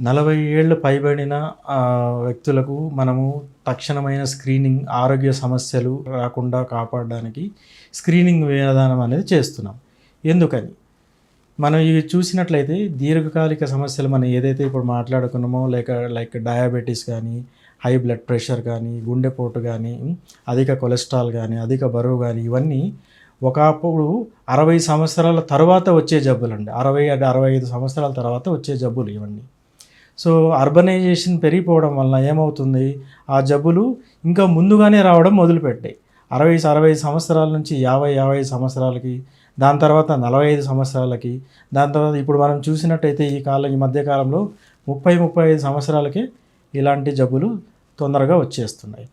40 ఏళ్ళు పైబడిన వ్యక్తులకు మనము తక్షణమైన స్క్రీనింగ్, ఆరోగ్య సమస్యలు రాకుండా కాపాడడానికి స్క్రీనింగ్ విధానం అనేది చేస్తున్నాం. ఎందుకని? మనం ఇవి చూసినట్లయితే దీర్ఘకాలిక సమస్యలు మనం ఏదైతే ఇప్పుడు మాట్లాడుకున్నామో లైక్ డయాబెటీస్ కానీ, హై బ్లడ్ ప్రెషర్ కానీ, గుండెపోటు కానీ, అధిక కొలెస్ట్రాల్ కానీ, అధిక బరువు కానీ, ఇవన్నీ ఒకప్పుడు 60 సంవత్సరాల తర్వాత వచ్చే జబ్బులండి. 65 సంవత్సరాల తర్వాత వచ్చే జబ్బులు ఇవన్నీ. సో అర్బనైజేషన్ పెరిగిపోవడం వలన ఏమవుతుంది, ఆ జబ్బులు ఇంకా ముందుగానే రావడం మొదలుపెట్టాయి. 60 సంవత్సరాల నుంచి 55 సంవత్సరాలకి, దాని తర్వాత 45 సంవత్సరాలకి, దాని తర్వాత ఇప్పుడు మనం చూసినట్టయితే ఈ మధ్యకాలంలో 35 సంవత్సరాలకే ఇలాంటి జబ్బులు తొందరగా వచ్చేస్తున్నాయి.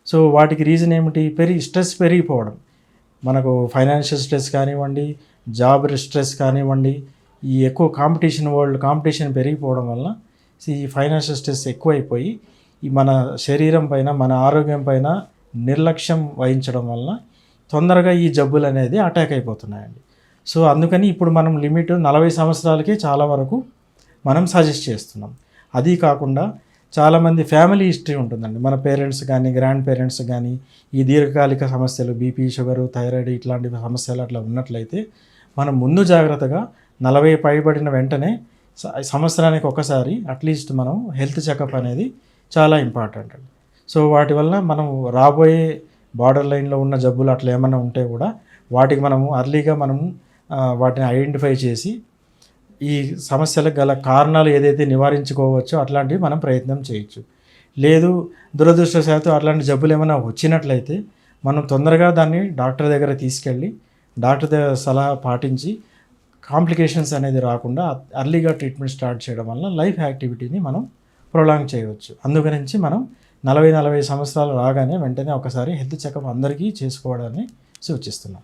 సో వాటికి రీజన్ ఏమిటి? స్ట్రెస్ పెరిగిపోవడం. మనకు ఫైనాన్షియల్ స్ట్రెస్ కానివ్వండి, జాబ్ స్ట్రెస్ కానివ్వండి, ఈ ఎక్కువ కాంపిటీషన్ పెరిగిపోవడం వల్ల ఈ ఫైనాన్షియల్ స్ట్రెస్ ఎక్కువైపోయి ఈ మన శరీరం పైన, మన ఆరోగ్యం పైన నిర్లక్ష్యం వహించడం వల్ల తొందరగా ఈ జబ్బులు అనేది అటాక్ అయిపోతున్నాయండి. సో అందుకని ఇప్పుడు మనం లిమిట్ 40 సంవత్సరాలకే చాలా వరకు మనం సజెస్ట్ చేస్తున్నాం. అది కాకుండా చాలామంది ఫ్యామిలీ హిస్టరీ ఉంటుందండి. మన పేరెంట్స్ కానీ, గ్రాండ్ పేరెంట్స్ కానీ ఈ దీర్ఘకాలిక సమస్యలు, బీపీ, షుగరు, థైరాయిడ్ ఇట్లాంటి సమస్యలు అట్లా ఉన్నట్లయితే మనం ముందు జాగ్రత్తగా 40 పైబడిన వెంటనే సంవత్సరానికి ఒకసారి అట్లీస్ట్ మనం హెల్త్ చెకప్ అనేది చాలా ఇంపార్టెంట్ అండి. సో వాటి వల్ల మనం రాబోయే బార్డర్ లైన్లో ఉన్న జబ్బులు అట్లా ఏమైనా ఉంటే కూడా వాటికి మనము అర్లీగా వాటిని ఐడెంటిఫై చేసి ఈ సమస్యలకు గల కారణాలు ఏదైతే నివారించుకోవచ్చో అట్లాంటివి మనం ప్రయత్నం చేయొచ్చు. లేదు దురదృష్టవశాత్తు అట్లాంటి జబ్బులు ఏమైనా వచ్చినట్లయితే మనం తొందరగా దాన్ని డాక్టర్ దగ్గర తీసుకెళ్ళి డాక్టర్ దగ్గర సలహా పాటించి కాంప్లికేషన్స్ అనేది రాకుండా అర్లీగా ట్రీట్మెంట్ స్టార్ట్ చేయడం వల్ల లైఫ్ యాక్టివిటీని మనం ప్రొలాంగ్ చేయవచ్చు. అందుగురించి మనం 40 సంవత్సరాలు రాగానే వెంటనే ఒకసారి హెల్త్ చెకప్ అందరికీ చేసుకోవడాన్ని సూచిస్తున్నాం.